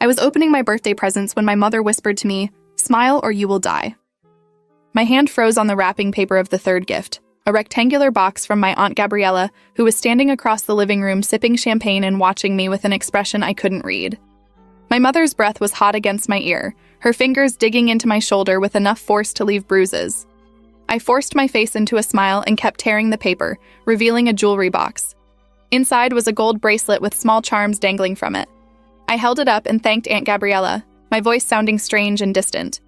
I was opening my birthday presents when my mother whispered to me, "Smile or you will die." My hand froze on the wrapping paper of the third gift, a rectangular box from my Aunt Gabriella, who was standing across the living room sipping champagne and watching me with an expression I couldn't read. My mother's breath was hot against my ear, her fingers digging into my shoulder with enough force to leave bruises. I forced my face into a smile and kept tearing the paper, revealing a jewelry box. Inside was a gold bracelet with small charms dangling from it. I held it up and thanked Aunt Gabriella, my voice sounding strange and distant.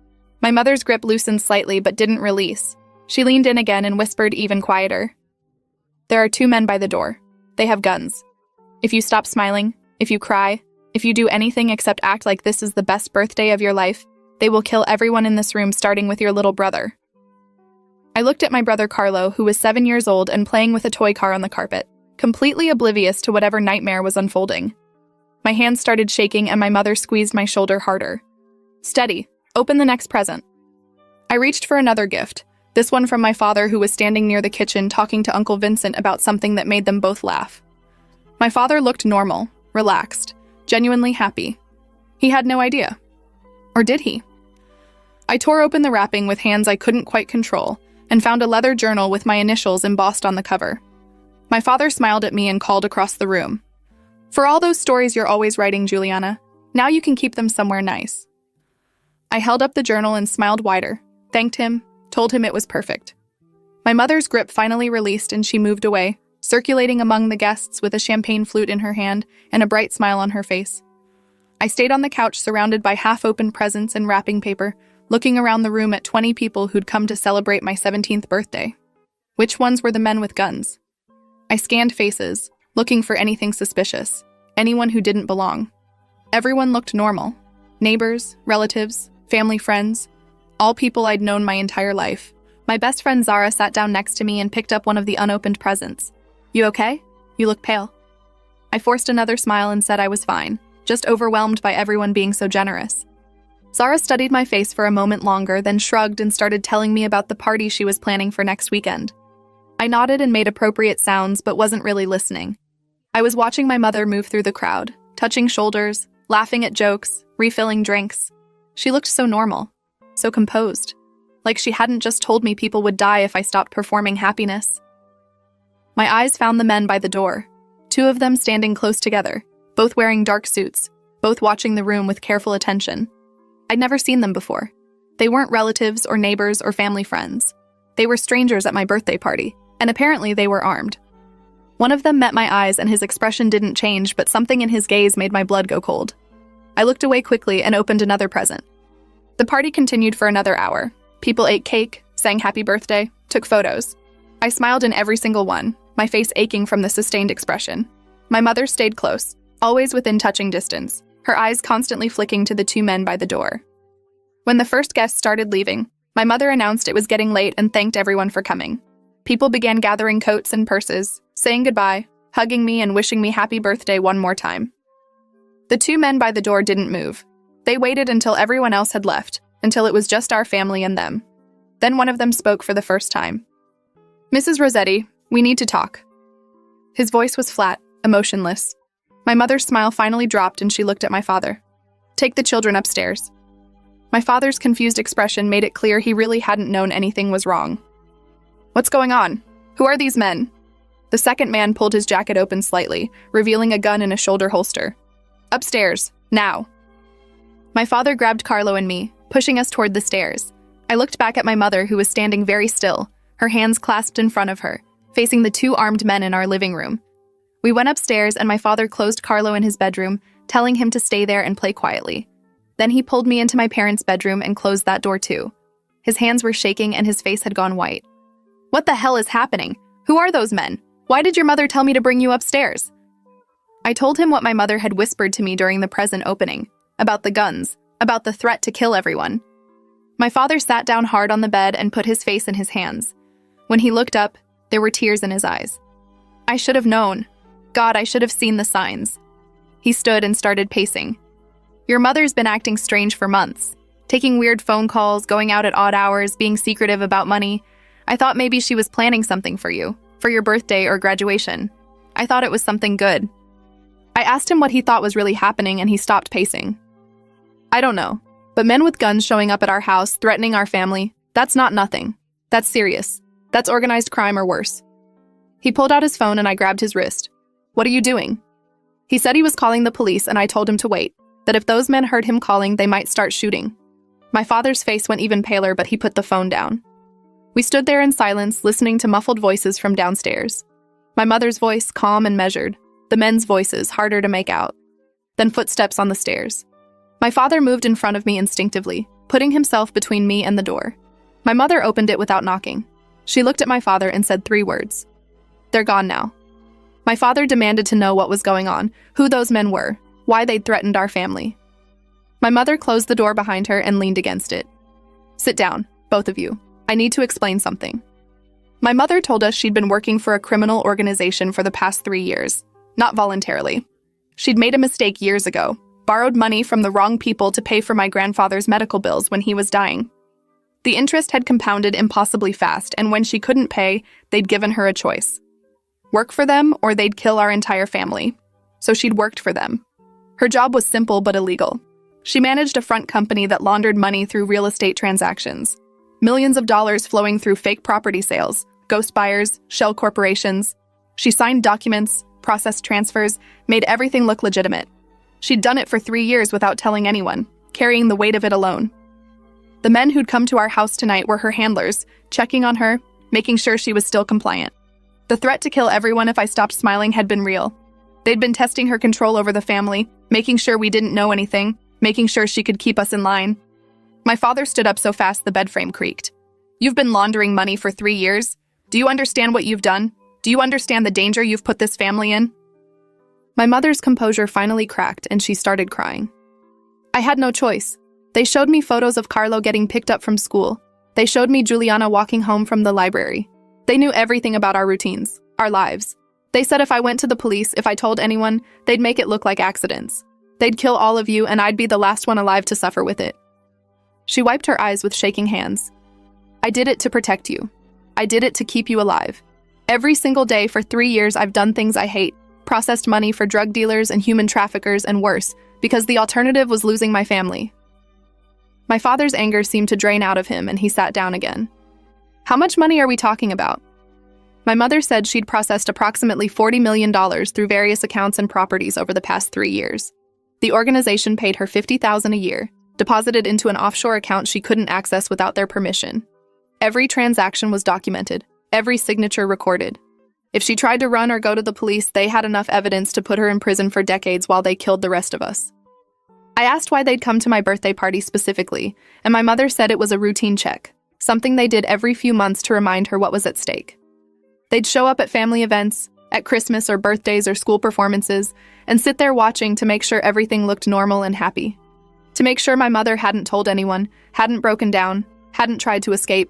My mother's grip loosened slightly but didn't release. She leaned in again and whispered even quieter. "There are 2 men by the door. They have guns. If you stop smiling, if you cry, if you do anything except act like this is the best birthday of your life, they will kill everyone in this room, starting with your little brother." I looked at my brother Carlo, who was 7 years old and playing with a toy car on the carpet, completely oblivious to whatever nightmare was unfolding. My hands started shaking and my mother squeezed my shoulder harder. "Steady. Open the next present." I reached for another gift, this one from my father, who was standing near the kitchen talking to Uncle Vincent about something that made them both laugh. My father looked normal, relaxed, genuinely happy. He had no idea. Or did he? I tore open the wrapping with hands I couldn't quite control and found a leather journal with my initials embossed on the cover. My father smiled at me and called across the room. "For all those stories you're always writing, Juliana, now you can keep them somewhere nice." I held up the journal and smiled wider, thanked him, told him it was perfect. My mother's grip finally released and she moved away, circulating among the guests with a champagne flute in her hand and a bright smile on her face. I stayed on the couch surrounded by half-open presents and wrapping paper, looking around the room at 20 people who'd come to celebrate my 17th birthday. Which ones were the men with guns? I scanned faces, looking for anything suspicious, anyone who didn't belong. Everyone looked normal. Neighbors, relatives, family friends, all people I'd known my entire life. My best friend Zara sat down next to me and picked up one of the unopened presents. "You okay? You look pale." I forced another smile and said I was fine, just overwhelmed by everyone being so generous. Zara studied my face for a moment longer, then shrugged and started telling me about the party she was planning for next weekend. I nodded and made appropriate sounds, but wasn't really listening. I was watching my mother move through the crowd, touching shoulders, laughing at jokes, refilling drinks. She looked so normal, so composed, like she hadn't just told me people would die if I stopped performing happiness. My eyes found the men by the door, 2 of them standing close together, both wearing dark suits, both watching the room with careful attention. I'd never seen them before. They weren't relatives or neighbors or family friends. They were strangers at my birthday party, and apparently they were armed. One of them met my eyes and his expression didn't change, but something in his gaze made my blood go cold. I looked away quickly and opened another present. The party continued for another hour. People ate cake, sang happy birthday, took photos. I smiled in every single one, my face aching from the sustained expression. My mother stayed close, always within touching distance, her eyes constantly flicking to the 2 men by the door. When the first guests started leaving, my mother announced it was getting late and thanked everyone for coming. People began gathering coats and purses, saying goodbye, hugging me and wishing me happy birthday one more time. The 2 men by the door didn't move. They waited until everyone else had left, until it was just our family and them. Then one of them spoke for the first time. "Mrs. Rossetti, we need to talk." His voice was flat, emotionless. My mother's smile finally dropped and she looked at my father. "Take the children upstairs." My father's confused expression made it clear he really hadn't known anything was wrong. "What's going on? Who are these men?" The second man pulled his jacket open slightly, revealing a gun in a shoulder holster. "Upstairs, now." My father grabbed Carlo and me, pushing us toward the stairs. I looked back at my mother, who was standing very still, her hands clasped in front of her, facing the 2 armed men in our living room. We went upstairs and my father closed Carlo in his bedroom, telling him to stay there and play quietly. Then he pulled me into my parents' bedroom and closed that door too. His hands were shaking and his face had gone white. "What the hell is happening? Who are those men? Why did your mother tell me to bring you upstairs?" I told him what my mother had whispered to me during the present opening, about the guns, about the threat to kill everyone. My father sat down hard on the bed and put his face in his hands. When he looked up, there were tears in his eyes. I should have known. God, I should have seen the signs. He stood and started pacing. "Your mother's been acting strange for months, taking weird phone calls, going out at odd hours, being secretive about money. I thought maybe she was planning something for you, for your birthday or graduation. I thought it was something good." I asked him what he thought was really happening and he stopped pacing. I don't know. But men with guns showing up at our house, threatening our family, that's not nothing. That's serious. That's organized crime or worse. He pulled out his phone and I grabbed his wrist. What are you doing? He said he was calling the police and I told him to wait, that if those men heard him calling, they might start shooting. My father's face went even paler, but he put the phone down. We stood there in silence, listening to muffled voices from downstairs. My mother's voice, calm and measured. The men's voices, harder to make out. Then footsteps on the stairs. My father moved in front of me instinctively, putting himself between me and the door. My mother opened it without knocking. She looked at my father and said 3 words. They're gone now. My father demanded to know what was going on, who those men were, why they'd threatened our family. My mother closed the door behind her and leaned against it. Sit down, both of you. I need to explain something. My mother told us she'd been working for a criminal organization for the past 3 years, not voluntarily. She'd made a mistake years ago, borrowed money from the wrong people to pay for my grandfather's medical bills when he was dying. The interest had compounded impossibly fast, and when she couldn't pay, they'd given her a choice. Work for them, or they'd kill our entire family. So she'd worked for them. Her job was simple but illegal. She managed a front company that laundered money through real estate transactions. Millions of dollars flowing through fake property sales, ghost buyers, shell corporations. She signed documents, processed transfers, made everything look legitimate. She'd done it for 3 years without telling anyone, carrying the weight of it alone. The men who'd come to our house tonight were her handlers, checking on her, making sure she was still compliant. The threat to kill everyone if I stopped smiling had been real. They'd been testing her control over the family, making sure we didn't know anything, making sure she could keep us in line. My father stood up so fast the bed frame creaked. You've been laundering money for 3 years. Do you understand what you've done? Do you understand the danger you've put this family in? My mother's composure finally cracked and she started crying. I had no choice. They showed me photos of Carlo getting picked up from school. They showed me Juliana walking home from the library. They knew everything about our routines, our lives. They said if I went to the police, if I told anyone, they'd make it look like accidents. They'd kill all of you and I'd be the last one alive to suffer with it. She wiped her eyes with shaking hands. I did it to protect you. I did it to keep you alive. Every single day for 3 years I've done things I hate, processed money for drug dealers and human traffickers and worse, because the alternative was losing my family. My father's anger seemed to drain out of him and he sat down again. How much money are we talking about? My mother said she'd processed approximately $40 million through various accounts and properties over the past 3 years. The organization paid her $50,000 a year, deposited into an offshore account she couldn't access without their permission. Every transaction was documented, every signature recorded. If she tried to run or go to the police, they had enough evidence to put her in prison for decades while they killed the rest of us. I asked why they'd come to my birthday party specifically, and my mother said it was a routine check, something they did every few months to remind her what was at stake. They'd show up at family events, at Christmas or birthdays or school performances, and sit there watching to make sure everything looked normal and happy. To make sure my mother hadn't told anyone, hadn't broken down, hadn't tried to escape.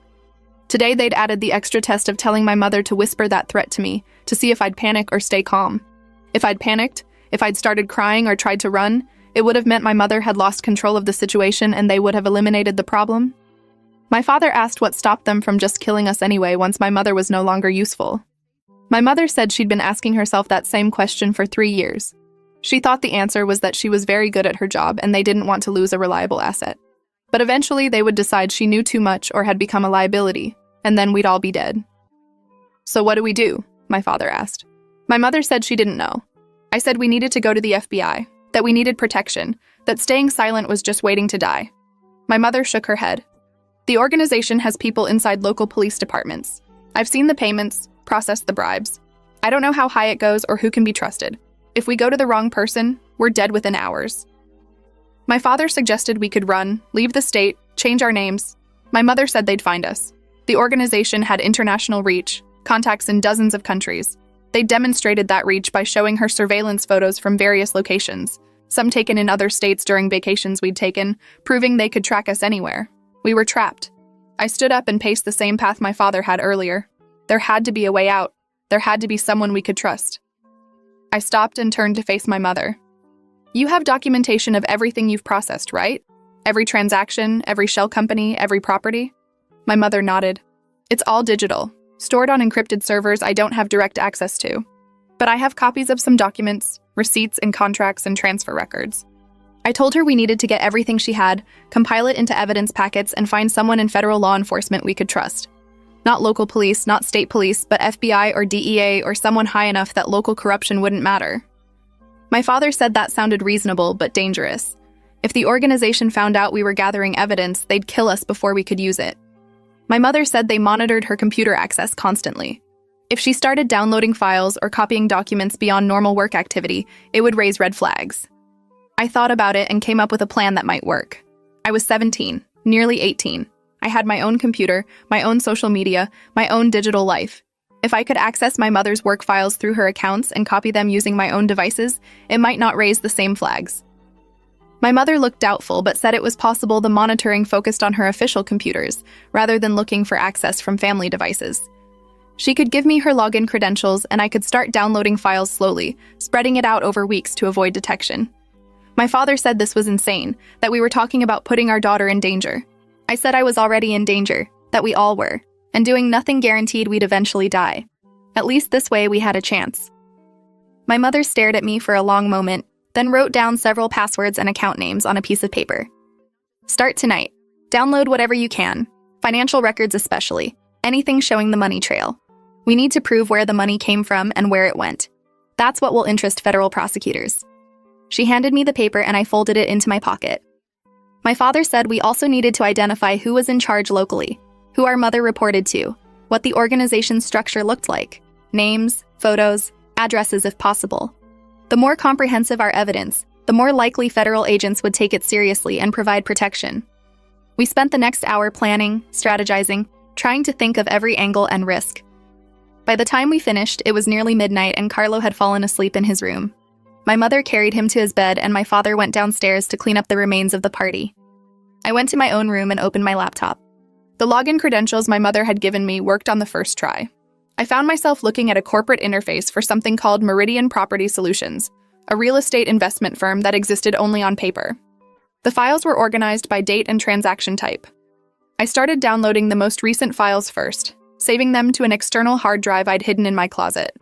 Today they'd added the extra test of telling my mother to whisper that threat to me, to see if I'd panic or stay calm. If I'd panicked, if I'd started crying or tried to run, it would have meant my mother had lost control of the situation and they would have eliminated the problem. My father asked what stopped them from just killing us anyway once my mother was no longer useful. My mother said she'd been asking herself that same question for 3 years. She thought the answer was that she was very good at her job and they didn't want to lose a reliable asset. But eventually they would decide she knew too much or had become a liability, and then we'd all be dead. So what do we do? My father asked. My mother said she didn't know. I said we needed to go to the FBI, that we needed protection, that staying silent was just waiting to die. My mother shook her head. The organization has people inside local police departments. I've seen the payments, processed the bribes. I don't know how high it goes or who can be trusted. If we go to the wrong person, we're dead within hours. My father suggested we could run, leave the state, change our names. My mother said they'd find us. The organization had international reach, contacts in dozens of countries. They demonstrated that reach by showing her surveillance photos from various locations, some taken in other states during vacations we'd taken, proving they could track us anywhere. We were trapped. I stood up and paced the same path my father had earlier. There had to be a way out. There had to be someone we could trust. I stopped and turned to face my mother. You have documentation of everything you've processed, right? Every transaction, every shell company, every property? My mother nodded. It's all digital, stored on encrypted servers I don't have direct access to. But I have copies of some documents, receipts and contracts and transfer records. I told her we needed to get everything she had, compile it into evidence packets, and find someone in federal law enforcement we could trust. Not local police, not state police, but FBI or DEA or someone high enough that local corruption wouldn't matter. My father said that sounded reasonable but dangerous. If the organization found out we were gathering evidence, they'd kill us before we could use it. My mother said they monitored her computer access constantly. If she started downloading files or copying documents beyond normal work activity, it would raise red flags. I thought about it and came up with a plan that might work. I was 17, nearly 18. I had my own computer, my own social media, my own digital life. If I could access my mother's work files through her accounts and copy them using my own devices, it might not raise the same flags. My mother looked doubtful but said it was possible the monitoring focused on her official computers, rather than looking for access from family devices. She could give me her login credentials and I could start downloading files slowly, spreading it out over weeks to avoid detection. My father said this was insane, that we were talking about putting our daughter in danger. I said I was already in danger, that we all were, and doing nothing guaranteed we'd eventually die. At least this way we had a chance. My mother stared at me for a long moment, then wrote down several passwords and account names on a piece of paper. Start tonight. Download whatever you can, financial records especially, anything showing the money trail. We need to prove where the money came from and where it went. That's what will interest federal prosecutors. She handed me the paper and I folded it into my pocket. My father said we also needed to identify who was in charge locally, who our mother reported to, what the organization's structure looked like, names, photos, addresses if possible. The more comprehensive our evidence, the more likely federal agents would take it seriously and provide protection. We spent the next hour planning, strategizing, trying to think of every angle and risk. By the time we finished, it was nearly midnight and Carlo had fallen asleep in his room. My mother carried him to his bed and my father went downstairs to clean up the remains of the party. I went to my own room and opened my laptop. The login credentials my mother had given me worked on the first try. I found myself looking at a corporate interface for something called Meridian Property Solutions, a real estate investment firm that existed only on paper. The files were organized by date and transaction type. I started downloading the most recent files first, saving them to an external hard drive I'd hidden in my closet.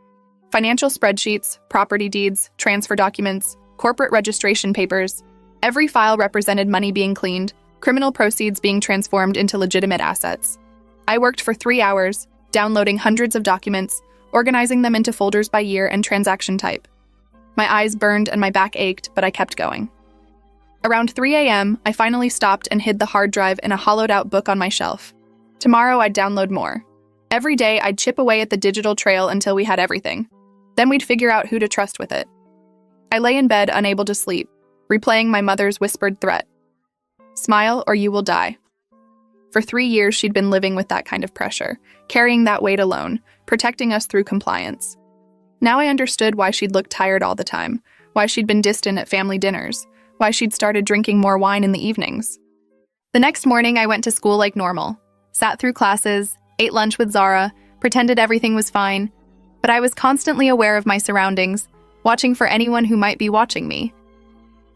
Financial spreadsheets, property deeds, transfer documents, corporate registration papers. Every file represented money being cleaned, criminal proceeds being transformed into legitimate assets. I worked for 3 hours, downloading hundreds of documents, organizing them into folders by year and transaction type. My eyes burned and my back ached, but I kept going. Around 3 a.m., I finally stopped and hid the hard drive in a hollowed-out book on my shelf. Tomorrow, I'd download more. Every day, I'd chip away at the digital trail until we had everything. Then we'd figure out who to trust with it. I lay in bed, unable to sleep, replaying my mother's whispered threat. Smile or you will die. For 3 years, she'd been living with that kind of pressure, carrying that weight alone, protecting us through compliance. Now I understood why she'd looked tired all the time, why she'd been distant at family dinners, why she'd started drinking more wine in the evenings. The next morning, I went to school like normal, sat through classes, ate lunch with Zara, pretended everything was fine, but I was constantly aware of my surroundings, watching for anyone who might be watching me.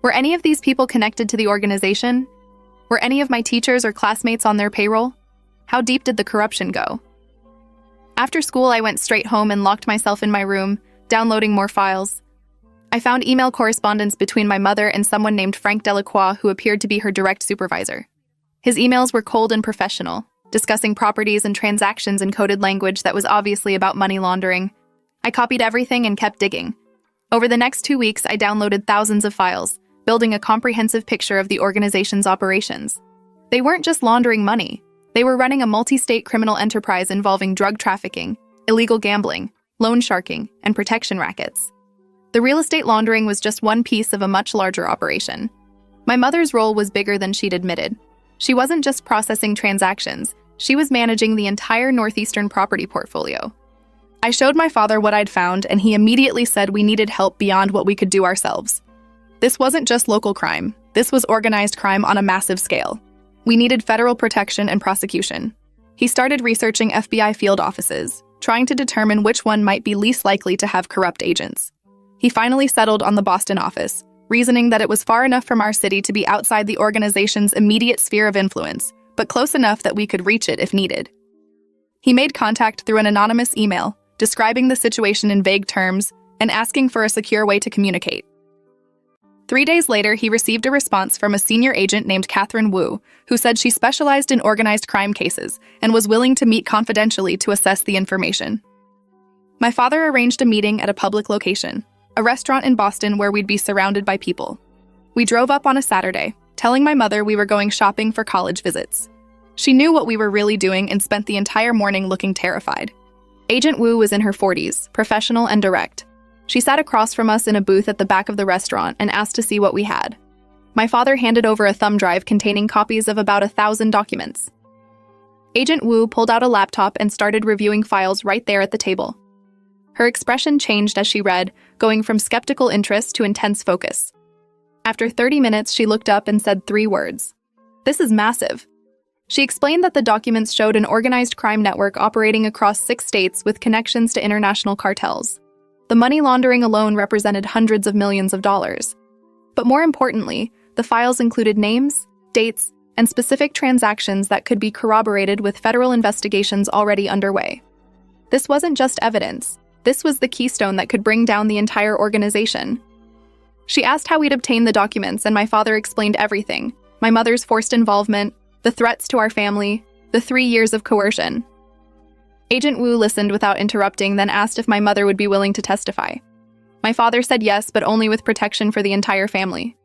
Were any of these people connected to the organization? Were any of my teachers or classmates on their payroll? How deep did the corruption go? After school, I went straight home and locked myself in my room, downloading more files. I found email correspondence between my mother and someone named Frank Delacroix, who appeared to be her direct supervisor. His emails were cold and professional, discussing properties and transactions in coded language that was obviously about money laundering. I copied everything and kept digging. Over the next 2 weeks, I downloaded thousands of files, building a comprehensive picture of the organization's operations. They weren't just laundering money. They were running a multi-state criminal enterprise involving drug trafficking, illegal gambling, loan sharking, and protection rackets. The real estate laundering was just one piece of a much larger operation. My mother's role was bigger than she'd admitted. She wasn't just processing transactions, she was managing the entire Northeastern property portfolio. I showed my father what I'd found, and he immediately said we needed help beyond what we could do ourselves. This wasn't just local crime. This was organized crime on a massive scale. We needed federal protection and prosecution. He started researching FBI field offices, trying to determine which one might be least likely to have corrupt agents. He finally settled on the Boston office, reasoning that it was far enough from our city to be outside the organization's immediate sphere of influence, but close enough that we could reach it if needed. He made contact through an anonymous email, describing the situation in vague terms and asking for a secure way to communicate. 3 days later, he received a response from a senior agent named Catherine Wu, who said she specialized in organized crime cases and was willing to meet confidentially to assess the information. My father arranged a meeting at a public location, a restaurant in Boston where we'd be surrounded by people. We drove up on a Saturday, telling my mother we were going shopping for college visits. She knew what we were really doing and spent the entire morning looking terrified. Agent Wu was in her 40s, professional and direct. She sat across from us in a booth at the back of the restaurant and asked to see what we had. My father handed over a thumb drive containing copies of about 1,000 documents. Agent Wu pulled out a laptop and started reviewing files right there at the table. Her expression changed as she read, going from skeptical interest to intense focus. After 30 minutes, she looked up and said 3 words. "This is massive." She explained that the documents showed an organized crime network operating across 6 states with connections to international cartels. The money laundering alone represented hundreds of millions of dollars. But more importantly, the files included names, dates, and specific transactions that could be corroborated with federal investigations already underway. This wasn't just evidence. This was the keystone that could bring down the entire organization. She asked how we'd obtained the documents, and my father explained everything: my mother's forced involvement, the threats to our family, the 3 years of coercion. Agent Wu listened without interrupting, then asked if my mother would be willing to testify. My father said yes, but only with protection for the entire family.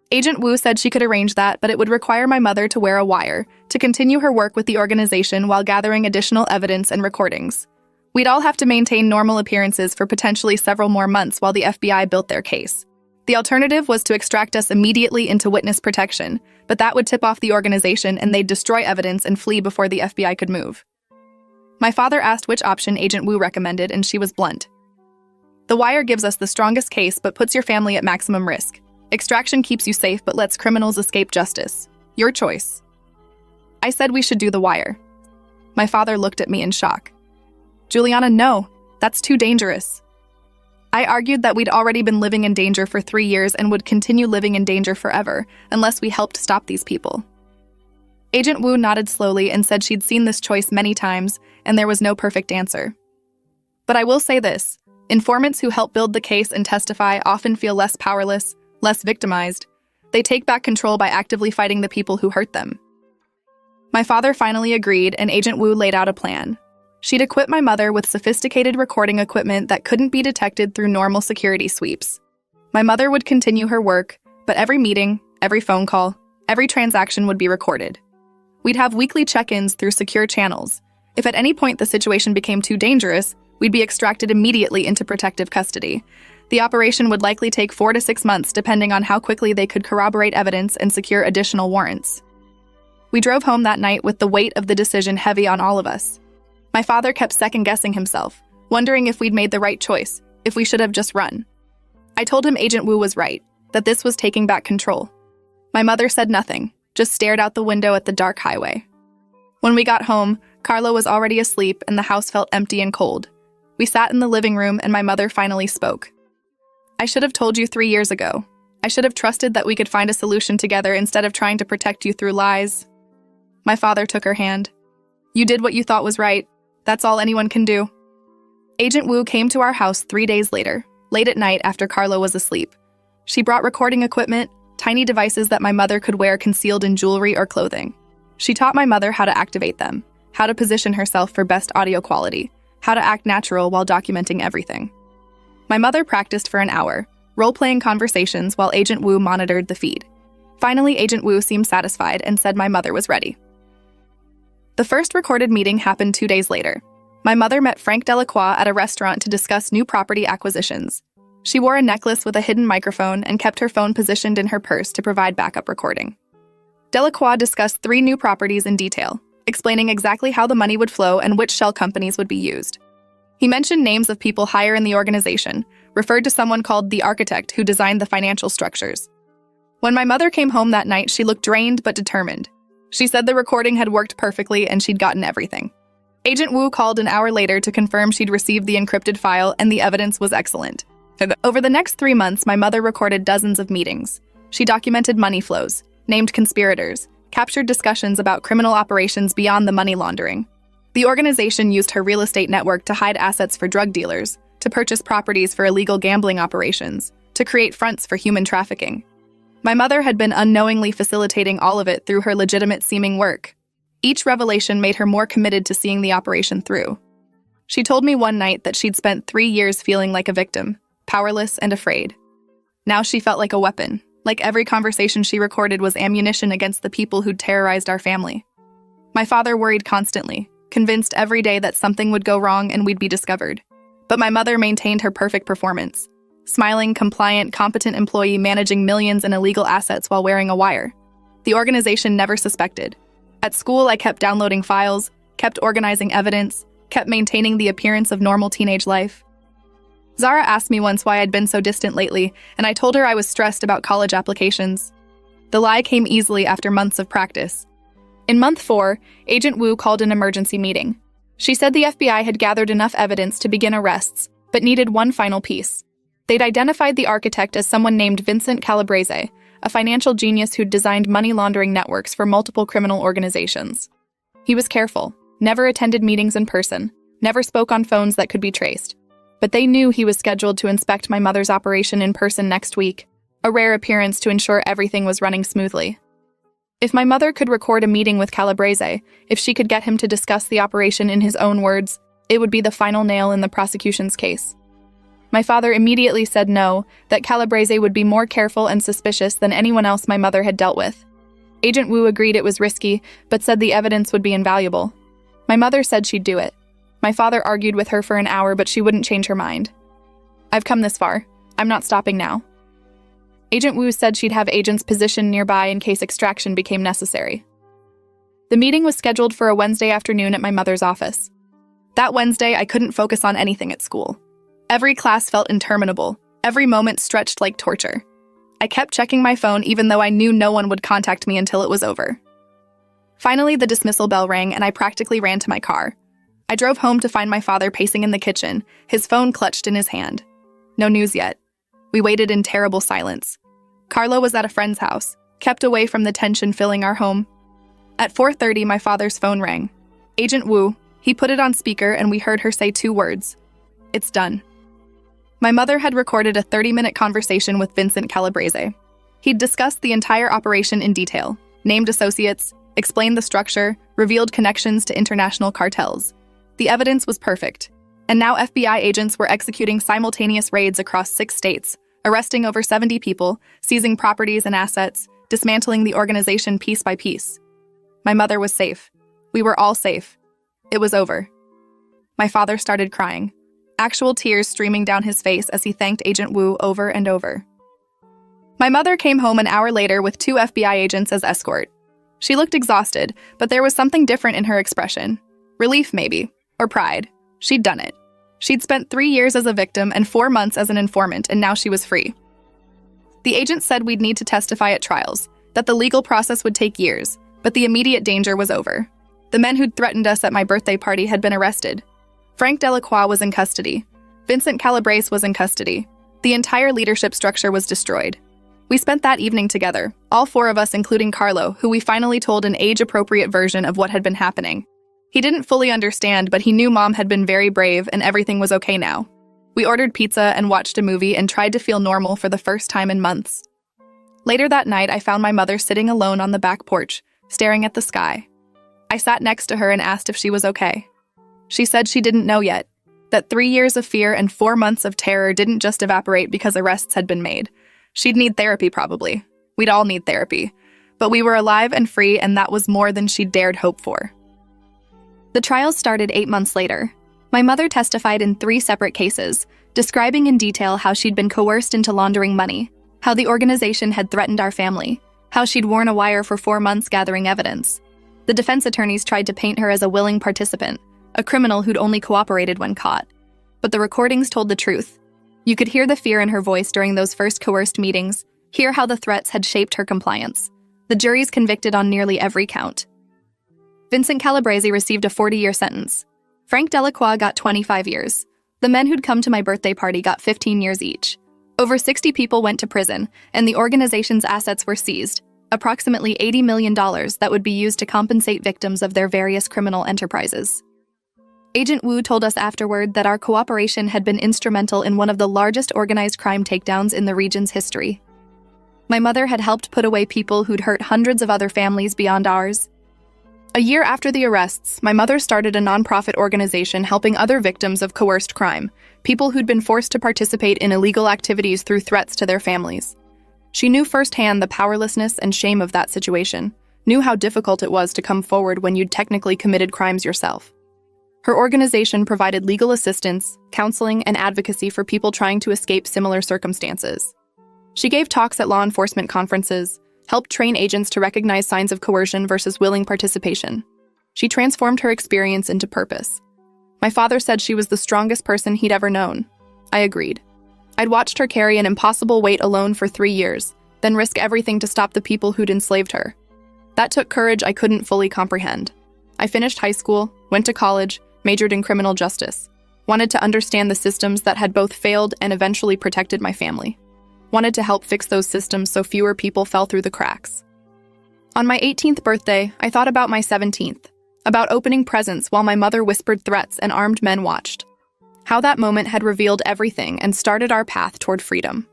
Agent Wu said she could arrange that, but it would require my mother to wear a wire to continue her work with the organization while gathering additional evidence and recordings. We'd all have to maintain normal appearances for potentially several more months while the FBI built their case. The alternative was to extract us immediately into witness protection, but that would tip off the organization and they'd destroy evidence and flee before the FBI could move. My father asked which option Agent Wu recommended, and she was blunt. "The wire gives us the strongest case but puts your family at maximum risk. Extraction keeps you safe but lets criminals escape justice. Your choice." I said we should do the wire. My father looked at me in shock. "Juliana, no, that's too dangerous." I argued that we'd already been living in danger for 3 years and would continue living in danger forever unless we helped stop these people. Agent Wu nodded slowly and said she'd seen this choice many times and there was no perfect answer. "But I will say this, informants who help build the case and testify often feel less powerless, less victimized. They take back control by actively fighting the people who hurt them." My father finally agreed, and Agent Wu laid out a plan. She'd equip my mother with sophisticated recording equipment that couldn't be detected through normal security sweeps. My mother would continue her work, but every meeting, every phone call, every transaction would be recorded. We'd have weekly check-ins through secure channels. If at any point the situation became too dangerous, we'd be extracted immediately into protective custody. The operation would likely take 4 to 6 months, depending on how quickly they could corroborate evidence and secure additional warrants. We drove home that night with the weight of the decision heavy on all of us. My father kept second-guessing himself, wondering if we'd made the right choice, if we should have just run. I told him Agent Wu was right, that this was taking back control. My mother said nothing, just stared out the window at the dark highway. When we got home, Carlo was already asleep and the house felt empty and cold. We sat in the living room and my mother finally spoke. "I should have told you 3 years ago. I should have trusted that we could find a solution together instead of trying to protect you through lies." My father took her hand. "You did what you thought was right. That's all anyone can do." Agent Wu came to our house 3 days later, late at night after Carlo was asleep. She brought recording equipment, tiny devices that my mother could wear concealed in jewelry or clothing. She taught my mother how to activate them, how to position herself for best audio quality, how to act natural while documenting everything. My mother practiced for an hour, role-playing conversations while Agent Wu monitored the feed. Finally, Agent Wu seemed satisfied and said my mother was ready. The first recorded meeting happened 2 days later. My mother met Frank Delacroix at a restaurant to discuss new property acquisitions. She wore a necklace with a hidden microphone and kept her phone positioned in her purse to provide backup recording. Delacroix discussed 3 new properties in detail, explaining exactly how the money would flow and which shell companies would be used. He mentioned names of people higher in the organization, referred to someone called the architect who designed the financial structures. When my mother came home that night, she looked drained but determined. She said the recording had worked perfectly and she'd gotten everything. Agent Wu called an hour later to confirm she'd received the encrypted file and the evidence was excellent. Over the next 3 months, my mother recorded dozens of meetings. She documented money flows, named conspirators, captured discussions about criminal operations beyond the money laundering. The organization used her real estate network to hide assets for drug dealers, to purchase properties for illegal gambling operations, to create fronts for human trafficking. My mother had been unknowingly facilitating all of it through her legitimate-seeming work. Each revelation made her more committed to seeing the operation through. She told me one night that she'd spent 3 years feeling like a victim, powerless and afraid. Now she felt like a weapon, like every conversation she recorded was ammunition against the people who'd terrorized our family. My father worried constantly, convinced every day that something would go wrong and we'd be discovered. But my mother maintained her perfect performance. Smiling, compliant, competent employee managing millions in illegal assets while wearing a wire. The organization never suspected. At school, I kept downloading files, kept organizing evidence, kept maintaining the appearance of normal teenage life. Zara asked me once why I'd been so distant lately, and I told her I was stressed about college applications. The lie came easily after months of practice. In month 4, Agent Wu called an emergency meeting. She said the FBI had gathered enough evidence to begin arrests, but needed one final piece. They'd identified the architect as someone named Vincent Calabrese, a financial genius who'd designed money laundering networks for multiple criminal organizations. He was careful, never attended meetings in person, never spoke on phones that could be traced. But they knew he was scheduled to inspect my mother's operation in person next week, a rare appearance to ensure everything was running smoothly. If my mother could record a meeting with Calabrese, if she could get him to discuss the operation in his own words, it would be the final nail in the prosecution's case. My father immediately said no, that Calabrese would be more careful and suspicious than anyone else my mother had dealt with. Agent Wu agreed it was risky, but said the evidence would be invaluable. My mother said she'd do it. My father argued with her for an hour, but she wouldn't change her mind. I've come this far. I'm not stopping now. Agent Wu said she'd have agents positioned nearby in case extraction became necessary. The meeting was scheduled for a Wednesday afternoon at my mother's office. That Wednesday, I couldn't focus on anything at school. Every class felt interminable, every moment stretched like torture. I kept checking my phone even though I knew no one would contact me until it was over. Finally, the dismissal bell rang and I practically ran to my car. I drove home to find my father pacing in the kitchen, his phone clutched in his hand. No news yet. We waited in terrible silence. Carlo was at a friend's house, kept away from the tension filling our home. At 4:30, my father's phone rang. Agent Wu. He put it on speaker and we heard her say 2 words. It's done. My mother had recorded a 30-minute conversation with Vincent Calabrese. He'd discussed the entire operation in detail, named associates, explained the structure, revealed connections to international cartels. The evidence was perfect. And now FBI agents were executing simultaneous raids across 6 states, arresting over 70 people, seizing properties and assets, dismantling the organization piece by piece. My mother was safe. We were all safe. It was over. My father started crying, actual tears streaming down his face as he thanked Agent Wu over and over. My mother came home an hour later with 2 FBI agents as escort. She looked exhausted, but there was something different in her expression. Relief, maybe, or pride. She'd done it. She'd spent 3 years as a victim and 4 months as an informant, and now she was free. The agents said we'd need to testify at trials, that the legal process would take years, but the immediate danger was over. The men who'd threatened us at my birthday party had been arrested. Frank Delacroix was in custody. Vincent Calabrese was in custody. The entire leadership structure was destroyed. We spent that evening together, all 4 of us including Carlo, who we finally told an age-appropriate version of what had been happening. He didn't fully understand, but he knew Mom had been very brave and everything was okay now. We ordered pizza and watched a movie and tried to feel normal for the first time in months. Later that night, I found my mother sitting alone on the back porch, staring at the sky. I sat next to her and asked if she was okay. She said she didn't know yet, that 3 years of fear and 4 months of terror didn't just evaporate because arrests had been made. She'd need therapy probably. We'd all need therapy. But we were alive and free, and that was more than she dared hope for. The trials started 8 months later. My mother testified in 3 separate cases, describing in detail how she'd been coerced into laundering money, how the organization had threatened our family, how she'd worn a wire for 4 months gathering evidence. The defense attorneys tried to paint her as a willing participant, a criminal who'd only cooperated when caught. But the recordings told the truth. You could hear the fear in her voice during those first coerced meetings, hear how the threats had shaped her compliance. The juries convicted on nearly every count. Vincent Calabrese received a 40-year sentence. Frank Delacroix got 25 years. The men who'd come to my birthday party got 15 years each. Over 60 people went to prison, and the organization's assets were seized, approximately $80 million that would be used to compensate victims of their various criminal enterprises. Agent Wu told us afterward that our cooperation had been instrumental in one of the largest organized crime takedowns in the region's history. My mother had helped put away people who'd hurt hundreds of other families beyond ours. A year after the arrests, my mother started a nonprofit organization helping other victims of coerced crime, people who'd been forced to participate in illegal activities through threats to their families. She knew firsthand the powerlessness and shame of that situation, knew how difficult it was to come forward when you'd technically committed crimes yourself. Her organization provided legal assistance, counseling, and advocacy for people trying to escape similar circumstances. She gave talks at law enforcement conferences, helped train agents to recognize signs of coercion versus willing participation. She transformed her experience into purpose. My father said she was the strongest person he'd ever known. I agreed. I'd watched her carry an impossible weight alone for 3 years, then risk everything to stop the people who'd enslaved her. That took courage I couldn't fully comprehend. I finished high school, went to college, majored in criminal justice. Wanted to understand the systems that had both failed and eventually protected my family. Wanted to help fix those systems so fewer people fell through the cracks. On my 18th birthday, I thought about my 17th, about opening presents while my mother whispered threats and armed men watched. How that moment had revealed everything and started our path toward freedom.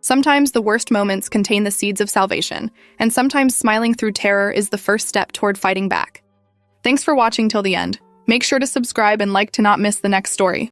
Sometimes the worst moments contain the seeds of salvation, and sometimes smiling through terror is the first step toward fighting back. Thanks for watching till the end. Make sure to subscribe and like to not miss the next story.